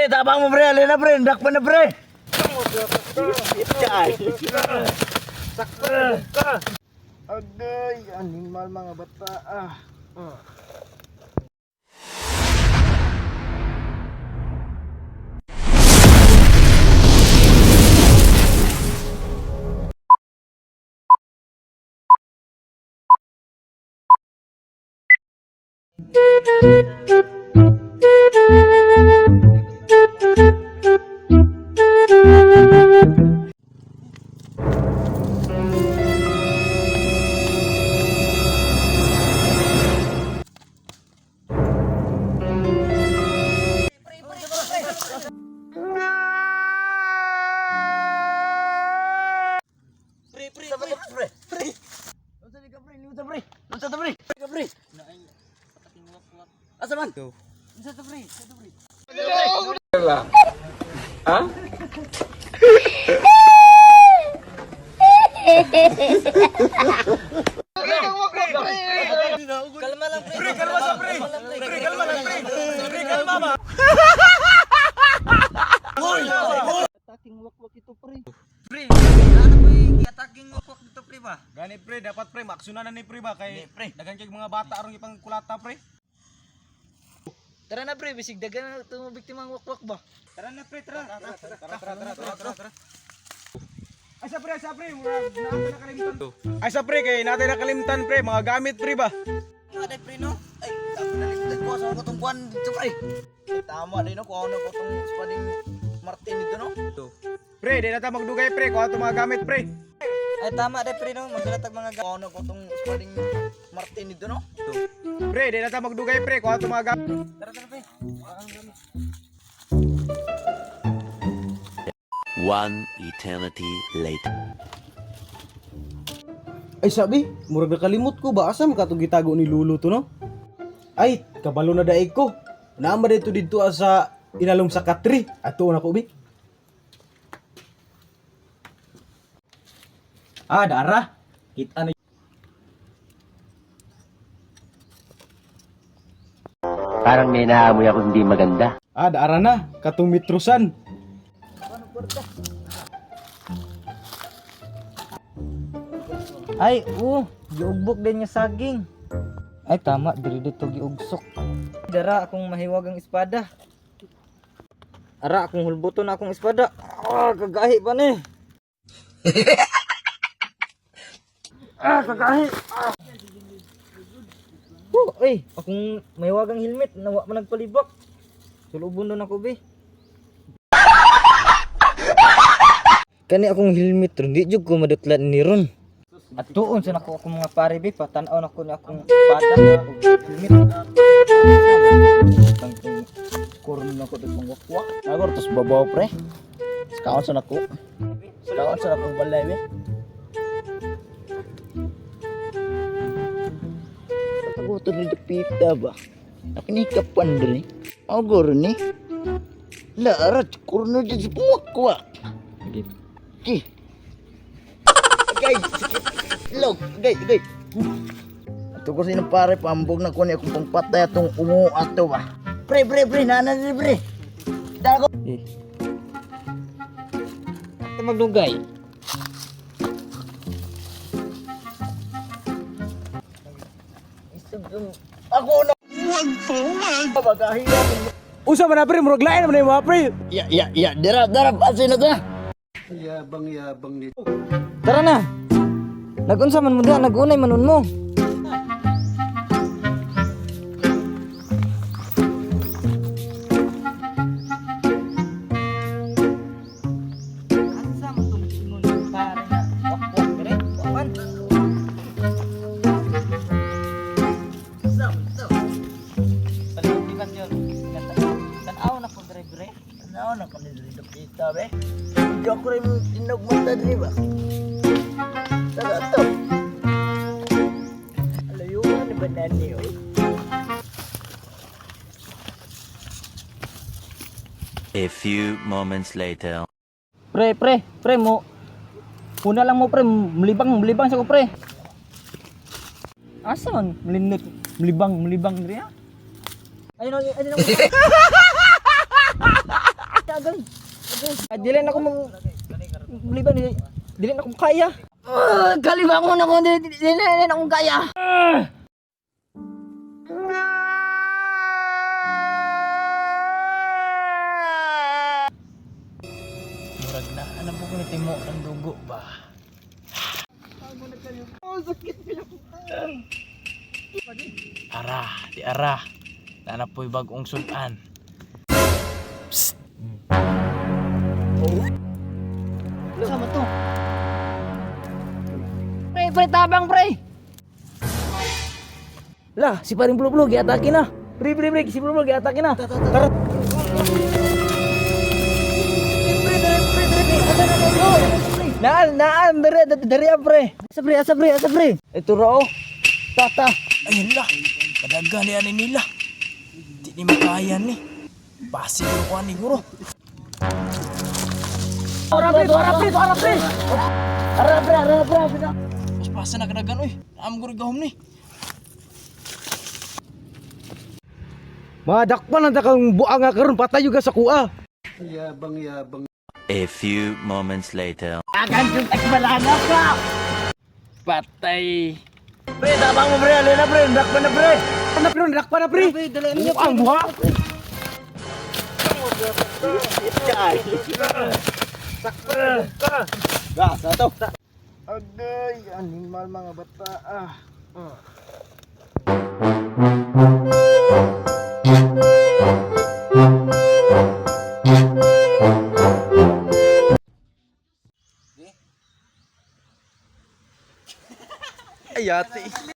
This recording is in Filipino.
Pre, tabang mo pre, alin na pre, ndak pa na pre. Sakto ka. Agay, animal mga bata. Asa man? Isa to pre. Ha? Kalma lang pre. Kalma sa pre. Kalma lang pre. Kalma ba? Hoy! Ataking wakwak ito pre. Pre, ano ba yung ataking wakwak dito pre ba? Gani pre, dapat pre, maksuna na ni pre ba kay pre. dagan kay mga bata arong ipang kulata pre. Tara na pre, bisig dagan na itong biktimang wakwak ba? Tara na pre, tara. Tara. Ay sa pre, mura natin nakalimtan to. Ay sa pre, kay natin nakalimtan pre, mga gamit pre ba? Ada pre no? Ay, ako nalimtan ko sa kutong buwan dito pre. Ay, tama din no, kung ako na kutong spading Martin dito no? Pre, di na tayo magdugay pre, kung ato mga gamit pre. Ay, tama din pre no, magdalatag mga kung ako na kutong spading Martin dito no? Pre, di na tayo magdugay pre, kung ato mga gamit. Tara pre. One eternity later. Ay sabi, murag nakalimot ko ba asam ka to gitago ni Lulu to no? Ay, kabalo na daig ko. Naama dito dito sa inalom sa katri. Ato na ko bi. Dara. Kita na. Parang may naamoy ako hindi maganda. Daara na, katong mitrosan. Ay, giugbok din niya saging. Ay, tama, diri dito giugsok. Dara akong mahiwag ang espada. Ara akong hulbuton akong espada. Kagahi pa ni. Kagahi. Ay, akong mahiwag ang helmet, nawa man nagpalibak. Sulubon doon ako, be. Kani akong helmet ron, di jud ko madutlan ni ron. At tuon sa nako akong mga pare be, patanaw na ko na akong espada akong helmet. Tangking kurun na ko itong wakwak. Agor tos babaw pre. Kaon sa nako. Kaon sa akong balay be. Ako to ni pita ba? Nakinikapan diri. Agor ni. La arat kurun na di wakwak. Ki. Gay, log, gay. Ato ko sino pare pambog na ko ni akong pangpatay atong umu ato ba. Pre, nana ni pre. Dago. Ate magdugay. Ako na. Bagahiya. Usa man na pre, murag lain man mga pre. Ya, darap asin na ta. Yabang nito. Tara na. Nagunsa man mo diha, nagunay manon mo. Asa man tong ingon pare na wakwak dire? Wawan. Sam. Palibutan yun. Tanaw na ko dire. Tanaw na ko ni dire kita be. Hindi ako rin inog mata dire ba? Taga to. Alayuan ni banani oy. A few moments later. Pre mo. Una lang mo pre, melibang sa ko pre. Asa man melinot, melibang dire. Ayun. agal. Dili na ako liban dili na ako kaya. Kaliwa ko na ko dili na ako kaya. Murag na ano po ni timo ang dugo ba? Ara, di ara. Nana po'y bagong sudan. Psst. Sama to. Pre, tabang pre. Lah, si paring bulu-bulu giatakin na. Pre, si bulu-bulu giatakin na. Tara. Naan, dari pre. Asa pre. Ito rao. Tata. Ayun lah. Kadagan ni ani nila. Di ni makaya ni. Basi ko ani guro. Ora pre. Ara pre. Mas pasa na kadagan oy. Am guro gahom ni. Madakpan ang takang buang nga karon patay juga sa kuha. Yabang. A few moments later. Akan yung takbalana ka! Patay. Pre, tabang mo pre, alin na pre, dakpan na pre! Nakpa na pre. Buang buha. Gas, ato! Agay, animal mga bata ah. Ay, ate.